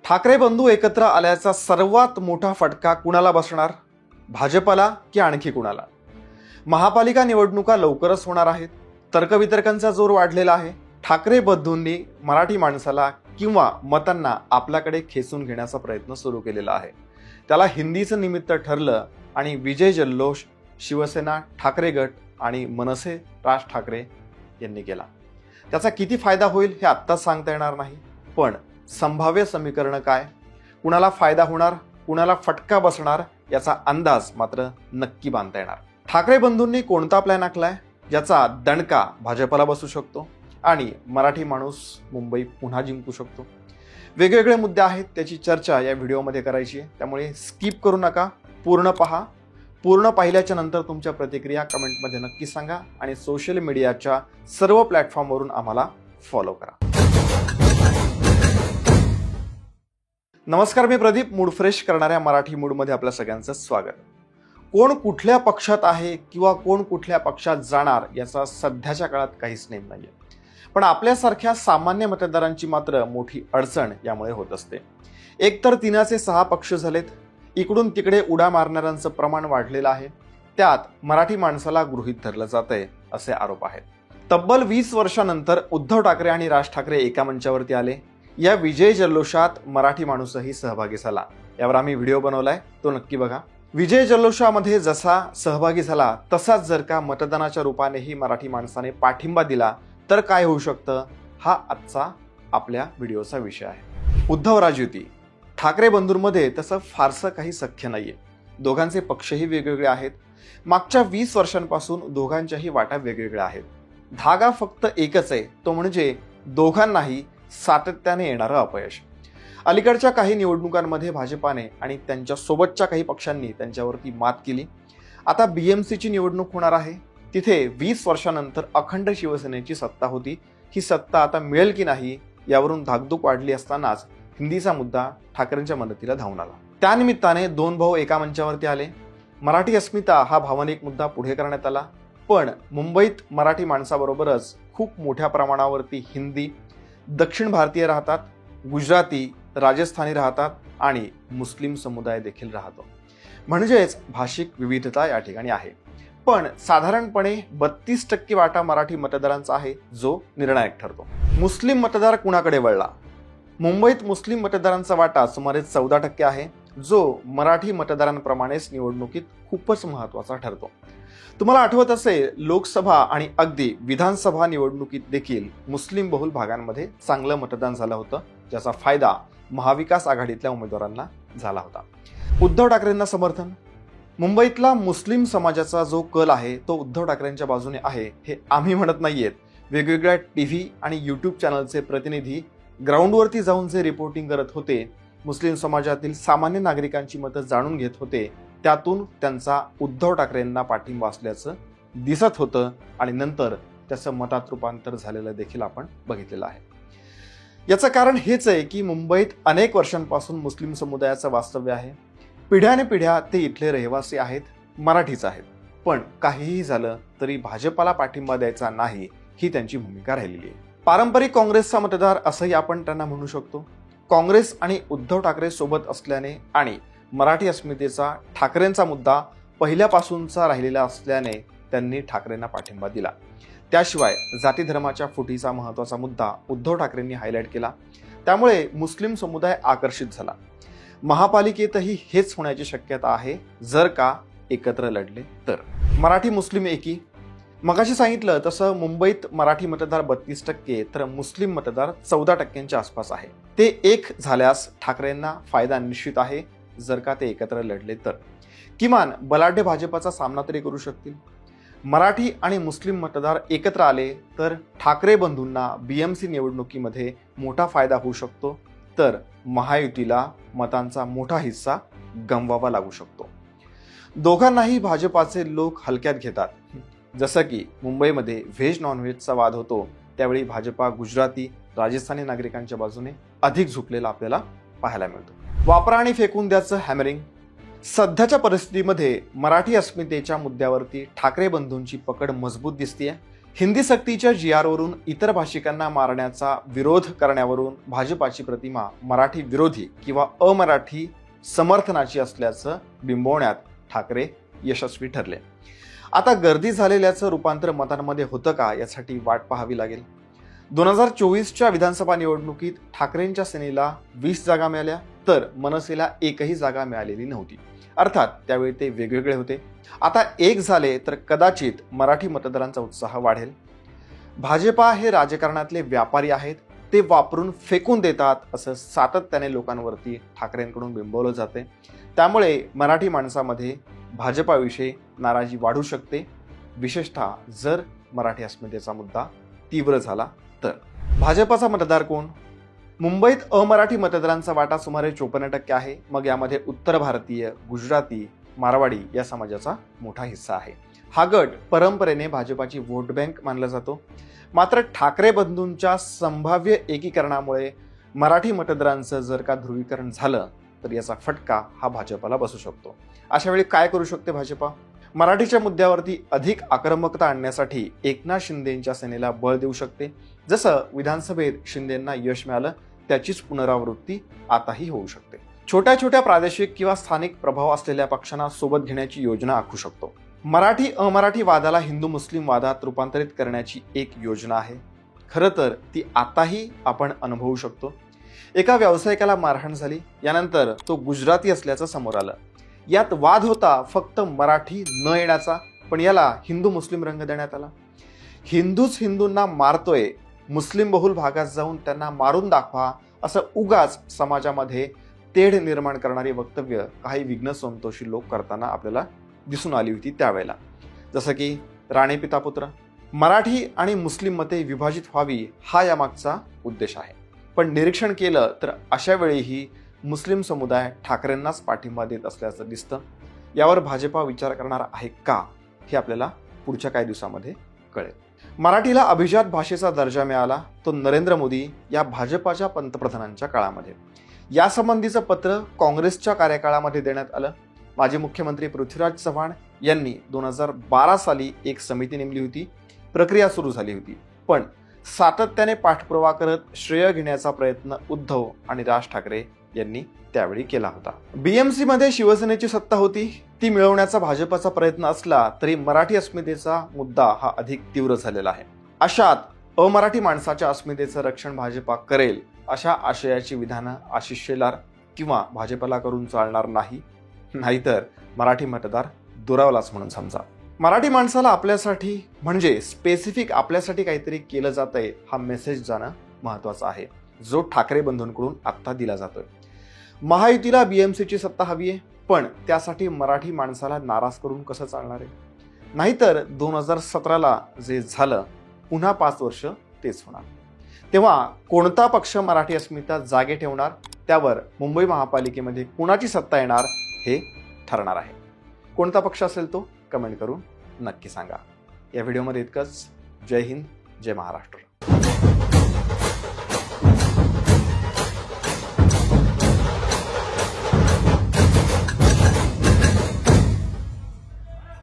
ठाकरे बंधू एकत्र आल्याचा सर्वात मोठा फटका कुणाला बसणार? भाजपला की आणखी कुणाला? महापालिका निवडणुका लवकरच होणार आहेत. तर्कवितर्कांचा जोर वाढलेला आहे. ठाकरे बंधूंनी मराठी माणसाला किंवा मतांना आपल्याकडे खेचून घेण्याचा प्रयत्न सुरू केलेला आहे. त्याला हिंदीचं निमित्त ठरलं आणि विजय जल्लोष शिवसेना, ठाकरे गट आणि मनसे राज ठाकरे यांनी केला. त्याचा किती फायदा होईल हे आत्ताच सांगता येणार नाही, पण संभाव्य समीकरण काय, कुणाला फायदा होणार, कुणाला फटका बसणार याचा अंदाज मात्र नक्की बांधता येणार. ठाकरे बंधूंनी कोणता प्लॅन आखलाय ज्याचा दणका भाजपला बसू शकतो आणि मराठी माणूस मुंबई पुन्हा जिंकू शकतो? वेगवेगळे मुद्दे आहेत, त्याची चर्चा या व्हिडिओमध्ये करायची आहे, त्यामुळे स्किप करू नका, पूर्ण पहा. पूर्ण पाहिल्याच्या नंतर तुमच्या प्रतिक्रिया कमेंटमध्ये नक्की सांगा आणि सोशल मीडियाच्या सर्व प्लॅटफॉर्मवरून आम्हाला फॉलो करा. नमस्कार, मी प्रदीप. मूड फ्रेश करणाऱ्या मराठी मूडमध्ये आपल्या सगळ्यांचं स्वागत. कोण कुठल्या पक्षात आहे किंवा कोण कुठल्या पक्षात जाणार याचा सध्याच्या काळात काहीच नेम नाहीये, पण आपल्यासारख्या सामान्य मतदारांची मात्र मोठी अडचण यामुळे होत असते. एकतर 3 पक्ष झालेत, इकडून तिकडे उड्या मारणाऱ्यांचं प्रमाण वाढलेलं आहे, त्यात मराठी माणसाला गृहीत धरलं जातंय असे आरोप आहेत. तब्बल 20 वर्षांनंतर उद्धव ठाकरे आणि राज ठाकरे एका मंचावरती आले. या विजय जल्लोषात मराठी माणूसही सहभागी झाला. यावर आम्ही व्हिडिओ बनवलाय, तो नक्की बघा. विजय जल्लोषामध्ये जसा सहभागी झाला तसाच जर का मतदानाच्या रूपानेही मराठी माणसाने पाठिंबा दिला तर काय होऊ शकतं, हा आजचा आपल्या व्हिडिओचा विषय आहे. उद्धव-राज युती. ठाकरे बंधूंमध्ये तसं फारसं काही सख्य नाहीये. दोघांचे पक्षही वेगवेगळे आहेत. मागच्या 20 वर्षांपासून दोघांच्याही वाटा वेगवेगळ्या आहेत. धागा फक्त एकच आहे, तो म्हणजे दोघांनाही सातत्याने येणारं अपयश. अलीकडच्या काही निवडणुकांमध्ये भाजपाने आणि त्यांच्या सोबतच्या काही पक्षांनी त्यांच्यावरती मात केली. आता BMCची निवडणूक होणार आहे. तिथे 20 वर्षांनंतर अखंड शिवसेनेची सत्ता होती. ही सत्ता आता मिळेल की नाही यावरून धाकधूक वाढली असतानाच हिंदीचा मुद्दा ठाकरेंच्या मदतीला धावून आला. त्यानिमित्ताने दोन भाऊ एका मंचावरती आले. मराठी अस्मिता हा भावनिक मुद्दा पुढे करण्यात आला, पण मुंबईत मराठी माणसाबरोबरच खूप मोठ्या प्रमाणावरती हिंदी, दक्षिण भारतीय राहतात, गुजराती, राजस्थानी राहतात आणि मुस्लिम समुदाय देखील राहतो. म्हणजेच भाषिक विविधता या ठिकाणी आहे. पण साधारणपणे 32% वाटा मराठी मतदारांचा आहे, जो निर्णायक ठरतो. मुस्लिम मतदार कुणाकडे वळला? मुंबईत मुस्लिम मतदारांचा वाटा सुमारे 14% आहे, जो मराठी मतदारांप्रमाणेच निवडणुकीत खूपच महत्वाचा ठरतो. तुम्हाला आठवत असेल, लोकसभा आणि अगदी विधानसभा निवडणुकीत देखील मुस्लिम बहुल भागांमध्ये चांगलं मतदान झालं होतं, ज्याचा फायदा महाविकास आघाडीतल्या उमेदवारांना झाला होता. उद्धव ठाकरेंना समर्थन. मुंबईतला मुस्लिम समाजाचा जो कल आहे तो उद्धव ठाकरेंच्या बाजूने आहे हे आम्ही म्हणत नाहीयेत. वेगवेगळ्या TV आणि YouTube चॅनलचे प्रतिनिधी ग्राउंडवरती जाऊन जे रिपोर्टिंग करत होते, मुस्लिम समाजातील सामान्य नागरिकांची मतं जाणून घेत होते, त्यातून त्यांचा उद्धव ठाकरेंना पाठिंबा असल्याचं दिसत होतं आणि नंतर त्याचं मतात रूपांतर झालेलं देखील आपण बघितलेलं आहे. याचं कारण हेच आहे की मुंबईत अनेक वर्षांपासून मुस्लिम समुदायाचं वास्तव्य आहे. पिढ्याने पिढ्या ते इथले रहिवासी आहेत, मराठीच आहेत. पण काहीही झालं तरी भाजपला पाठिंबा द्यायचा नाही ही त्यांची भूमिका राहिलेली आहे. पारंपरिक काँग्रेसचा मतदार असंही आपण त्यांना म्हणू शकतो. काँग्रेस आणि उद्धव ठाकरे सोबत असल्याने आणि मराठी अस्मितेचा ठाकरेंचा मुद्दा पहिल्यापासूनचा राहिलेला असल्याने त्यांनी ठाकरेंना पाठिंबा दिला. त्याशिवाय जाती धर्माच्या फुटीचा महत्वाचा मुद्दा उद्धव ठाकरेंनी हायलाईट केला. त्यामुळे मुस्लिम समुदाय आकर्षित झाला. महापालिकेतही हेच होण्याची शक्यता आहे जर का एकत्र लढले तर. मराठी मुस्लिम एकी. मगाशी सांगितलं तसं मुंबईत मराठी मतदार 32% तर मुस्लिम मतदार 14% आसपास आहे. ते एक झाल्यास ठाकरेंना फायदा निश्चित आहे जर का ते एकत्र लढले तर. किमान बलाढ्य भाजपाचा सामना तरी करू शकतील. मराठी आणि मुस्लिम मतदार एकत्र आले तर ठाकरे बंधूंना BMC निवडणुकीमध्ये मोठा फायदा होऊ शकतो, तर महायुतीला मतांचा मोठा हिस्सा गमवावा लागू शकतो. दोघांनाही भाजपाचे लोक हलक्यात घेतात. जसं की मुंबईमध्ये व्हेज नॉनव्हेजचा वाद होतो, त्यावेळी भाजपा गुजराती, राजस्थानी नागरिकांच्या बाजूने अधिक झुकलेला आपल्याला पाहायला मिळतो. वापरा आणि फेकून द्याचं हॅमरिंग. सध्याच्या परिस्थितीमध्ये मराठी अस्मितेच्या मुद्द्यावरती ठाकरे बंधूंची पकड मजबूत दिसतेय. हिंदी सक्तीच्या GR वरून इतर भाषिकांना मारण्याचा विरोध करण्यावरून भाजपाची प्रतिमा मराठी विरोधी किंवा अमराठी समर्थनाची असल्याचं बिंबवण्यात ठाकरे यशस्वी ठरले. आता गर्दी झालेल्याचं रूपांतर मतांमध्ये होतं का यासाठी वाट पाहावी लागेल. 2024च्या विधानसभा निवडणुकीत ठाकरेंच्या सेनेला 20 जागा मिळाल्या तर मनसेला एकही जागा मिळालेली नव्हती. अर्थात त्यावेळी ते वेगवेगळे होते. आता एक झाले तर कदाचित मराठी मतदारांचा उत्साह वाढेल. भाजपा हे राजकारणातले व्यापारी आहेत, ते वापरून फेकून देतात असं सातत्याने लोकांवरती ठाकरेंकडून बिंबवलं जाते. त्यामुळे मराठी माणसामध्ये भाजपाविषयी नाराजी वाढू शकते, विशेषतः जर मराठी अस्मितेचा मुद्दा तीव्र झाला तर. भाजपाचा मतदार कोण? मुंबईत अमराठी मतदारांचा वाटा सुमारे 54% आहे. मग यामध्ये उत्तर भारतीय, गुजराती, मारवाडी या समाजाचा मोठा हिस्सा आहे. हा गट परंपरेने भाजपाची वोट बँक मानला जातो. मात्र ठाकरे बंधूंच्या संभाव्य एकीकरणामुळे मराठी मतदारांचं जर का ध्रुवीकरण झालं तर याचा फटका हा भाजपाला बसू शकतो. अशा वेळी काय करू शकते भाजपा? मराठीच्या मुद्द्यावरती अधिक आक्रमकता आणण्यासाठी एकनाथ शिंदेंच्या सेनेला बळ देऊ शकते. जसं विधानसभेत शिंदेंना यश मिळालं त्याचीच पुनरावृत्ती आताही होऊ शकते. छोट्या छोट्या प्रादेशिक किंवा स्थानिक प्रभाव असलेल्या पक्षांना सोबत घेण्याची योजना आखू शकतो. मराठी अमराठी वादाला हिंदू मुस्लिम वादात रूपांतरित करण्याची एक योजना आहे. खरं तर ती आताही आपण अनुभवू शकतो. एका व्यावसायिकाला मारहाण झाली, यानंतर तो गुजराती असल्याचं समोर आलं. यात वाद होता फक्त मराठी न येण्याचा, पण याला हिंदू मुस्लिम रंग देण्यात आला. हिंदूच हिंदूंना मारतोय, मुस्लिम बहुल भागात जाऊन त्यांना मारून दाखवा असं उगाच समाजामध्ये तेढ निर्माण करणारी वक्तव्य काही विघ्न संतोषी लोक करताना आपल्याला दिसून आली होती त्यावेळेला. जसं की राणे पिता पुत्र. मराठी आणि मुस्लिम मते विभाजित व्हावी हा यामागचा उद्देश आहे. पण निरीक्षण केलं तर अशा वेळीही मुस्लिम समुदाय ठाकरेंनाच पाठिंबा देत असल्याचं दिसतं. यावर भाजपा विचार करणार आहे का हे आपल्याला पुढच्या काही दिवसामध्ये कळेल. मराठीला अभिजात भाषेचा दर्जा मिळाला तो नरेंद्र मोदी या भाजपाच्या पंतप्रधानांच्या काळामध्ये. यासंबंधीचं पत्र काँग्रेसच्या कार्यकाळामध्ये देण्यात आलं. माजी मुख्यमंत्री पृथ्वीराज चव्हाण यांनी 2012 साली एक समिती नेमली होती. प्रक्रिया सुरू झाली होती, पण सातत्याने पाठपुरावा करत श्रेय घेण्याचा प्रयत्न उद्धव आणि राज ठाकरे यांनी त्यावेळी केला होता. BMC मध्ये शिवसेनेची सत्ता होती, ती मिळवण्याचा भाजपाचा प्रयत्न असला तरी मराठी अस्मितेचा मुद्दा हा अधिक तीव्र झालेला आहे. अशात अमराठी माणसाच्या अस्मितेचं रक्षण भाजपा करेल अशा आशयाची विधानं आशिष शेलार किंवा भाजपला करून चालणार नाही. नाहीतर मराठी मतदार दुरावलाच म्हणून समजा. मराठी माणसाला आपल्यासाठी म्हणजे स्पेसिफिक आपल्यासाठी काहीतरी केलं जातंय हा मेसेज जाणं महत्वाचं आहे, जो ठाकरे बंधूंकडून आत्ता दिला जातोय. महायुतीला BMCची सत्ता हवी आहे, पण त्यासाठी मराठी माणसाला नाराज करून कसं चालणार आहे? नाहीतर 2017ला जे झालं पुन्हा 5 वर्ष तेच होणार. तेव्हा कोणता पक्ष मराठी अस्मिता जागे ठेवणार त्यावर मुंबई महापालिकेमध्ये कुणाची सत्ता येणार हे ठरणार आहे. कोणता पक्ष असेल तो कमेंट करून नक्की सांगा. या व्हिडिओमध्ये इतकंच. जय हिंद, जय महाराष्ट्र.